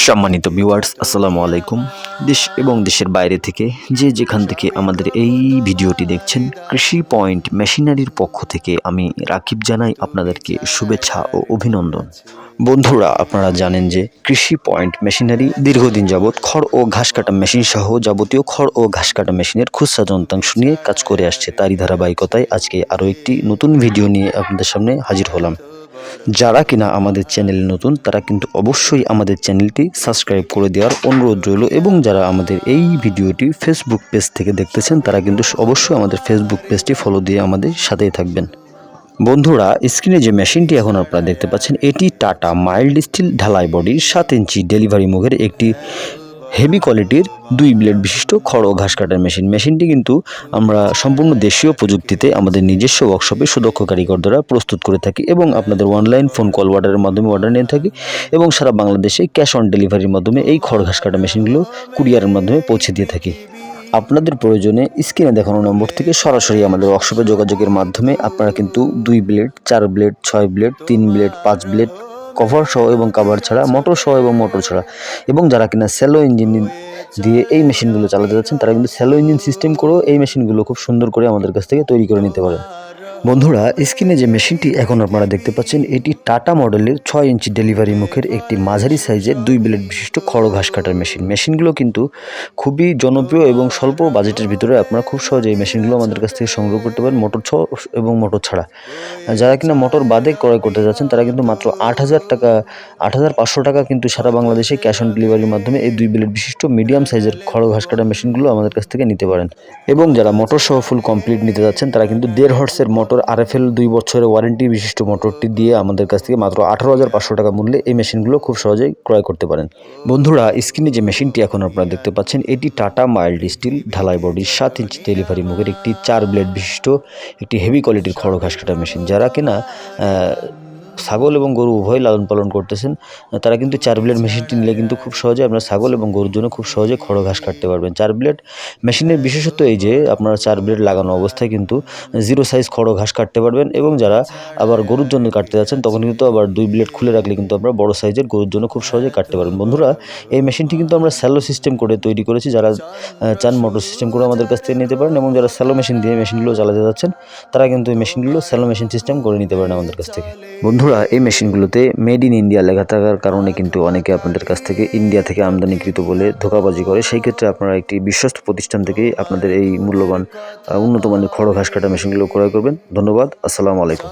সম্মানিত ভিউয়ার্স, আসসালামু আলাইকুম। দেশ এবং দেশের বাইরে থেকে যে যেখান থেকে আমাদের এই ভিডিওটি দেখছেন, কৃষি পয়েন্ট মেশিনারির পক্ষ থেকে আমি রাকিব জানাই আপনাদেরকে শুভেচ্ছা ও অভিনন্দন। বন্ধুরা, আপনারা জানেন যে কৃষি পয়েন্ট মেশিনারি দীর্ঘদিন যাবৎ খড় ও ঘাস কাটা মেশিন সহ যাবতীয় খড় ও ঘাস কাটা মেশিনের খুচরা যন্ত্রাংশ নিয়ে কাজ করে আসছে। তারই ধারাবাহিকতায় আজকে আরও একটি নতুন ভিডিও নিয়ে আপনাদের সামনে হাজির হলাম। যারা কিনা আমাদের চ্যানেলে নতুন তারা কিন্তু অবশ্যই আমাদের চ্যানেলটি সাবস্ক্রাইব করে দেওয়ার অনুরোধ রইল, এবং যারা আমাদের এই ভিডিওটি ফেসবুক পেজ থেকে দেখতেছেন তারা কিন্তু অবশ্যই আমাদের ফেসবুক পেজটি ফলো দিয়ে আমাদের সাথেই থাকবেন। বন্ধুরা, স্ক্রিনে যে মেশিনটি এখন আপনারা দেখতে পাচ্ছেন, এটি টাটা মাইল্ড স্টিল ঢালাই বডির 7 ইঞ্চি ডেলিভারি মুখের একটি হেভি কোয়ালিটির 2 ব্লেড বিশিষ্ট খড় ও ঘাস কাটার মেশিনটি কিন্তু আমরা সম্পূর্ণ দেশীয় প্রযুক্তিতে আমাদের নিজস্ব ওয়ার্কশপে সুদক্ষ কারিগর দ্বারা প্রস্তুত করে থাকি, এবং আপনাদের অনলাইন ফোন কল অর্ডারের মাধ্যমে অর্ডার নিয়ে থাকি, এবং সারা বাংলাদেশে ক্যাশ অন ডেলিভারির মাধ্যমে এই খড় ঘাস কাটা মেশিনগুলো কুরিয়ারের মাধ্যমে পৌঁছে দিয়ে থাকি। আপনাদের প্রয়োজনে স্ক্রিনে দেখানো নম্বর থেকে সরাসরি আমাদের ওয়ার্কশপে যোগাযোগের মাধ্যমে আপনারা কিন্তু 2 blade, 4 blade, 6 blade, 3 blade, 5 blade, cover সহ এবং কভার ছাড়া, মোটর সহ এবং মোটর ছাড়া, এবং যারা কিনা স্যালো ইঞ্জিন দিয়ে এই মেশিনগুলো চালাতে যাচ্ছেন তারা কিন্তু স্যালো ইঞ্জিন সিস্টেম করেও এই মেশিনগুলো খুব সুন্দর করে আমাদের কাছ থেকে তৈরি করে নিতে পারেন। বন্ধুরা, স্ক্রিনে যে মেশিনটি এখন আপনারা দেখতে পাচ্ছেন, এটি টাটা মডেলের 6 ইঞ্চি ডেলিভারি মুখের একটি মাঝারি সাইজের 2 ব্লেড বিশিষ্ট খড় ঘাস কাটার মেশিনগুলো কিন্তু খুবই জনপ্রিয় এবং স্বল্প বাজেটের ভিতরে আপনারা খুব সহজে এই মেশিনগুলো আমাদের কাছ থেকে সংগ্রহ করতে পারেন, মোটর সহ এবং মোটর ছাড়া। যারা কিনা মোটর বাদে ক্রয় করতে যাচ্ছেন তারা কিন্তু মাত্র 8,500 টাকা কিন্তু সারা বাংলাদেশে ক্যাশ অন ডেলিভারির মাধ্যমে এই 2 ব্লেড বিশিষ্ট মিডিয়াম সাইজের খড় ঘাস কাটার মেশিনগুলো আমাদের কাছ থেকে নিতে পারেন। এবং যারা মোটর সহ ফুল কমপ্লিট নিতে যাচ্ছেন তারা কিন্তু 1.5 হর্সের মোটর RFL 2 বছরের ওয়ারেন্টি বিশিষ্ট মোটরটি দিয়ে আমাদের কাছ থেকে মাত্র 18,500 টাকা মূল্যে এই মেশিনগুলো খুব সহজেই ক্রয় করতে পারেন। বন্ধুরা, স্ক্রিনে যে মেশিনটি এখন আপনারা দেখতে পাচ্ছেন, এটি টাটা মাইল্ড স্টিল ঢালাই বডির 7 ইঞ্চি ডেলিভারি মুখের একটি 4 ব্লেড বিশিষ্ট একটি হেভি কোয়ালিটির খড় ঘাস কাটার মেশিন। যারা কিনা ছাগল এবং গরু উভয় লালন পালন করতেছেন তারা কিন্তু 4 ব্লেড মেশিনটি নিলে কিন্তু খুব সহজে আপনারা ছাগল এবং গরুর জন্য খুব সহজে খড় ঘাস কাটতে পারবেন। 4 ব্লেড মেশিনের বিশেষত্ব এই যে আপনারা 4 ব্লেড লাগানো অবস্থায় কিন্তু 0 সাইজ খড় ঘাস কাটতে পারবেন, এবং যারা আবার গরুর জন্য কাটতে যাচ্ছেন তখন কিন্তু আবার 2 ব্লেড খুলে রাখলে কিন্তু আপনারা বড় সাইজের গরুর জন্য খুব সহজে কাটতে পারবেন। বন্ধুরা, এই মেশিনটি কিন্তু আমরা স্যালো সিস্টেম করে তৈরি করেছি। যারা চান মোটর সিস্টেম করে আমাদের কাছ থেকে নিতে পারেন, এবং যারা স্যালো মেশিন দিয়ে মেশিনগুলো চালাতে যাচ্ছেন তারা কিন্তু এই মেশিনগুলো স্যালো মেশিন সিস্টেম করে নিতে পারেন আমাদের কাছ থেকে। বন্ধুরা, এই মেশিনগুলোতে মেড ইন ইন্ডিয়া লেখা থাকার কারণে কিন্তু অনেকে আপনাদের কাছ থেকে ইন্ডিয়া থেকে আমদানিকৃত বলে ধোঁকাবাজি করে। সেই ক্ষেত্রে আপনারা একটি বিশ্বস্ত প্রতিষ্ঠান থেকেই আপনাদের এই মূল্যবান উন্নত মানের খড় ঘাস কাটা মেশিনগুলো ক্রয় করবেন। ধন্যবাদ। আসসালামু আলাইকুম।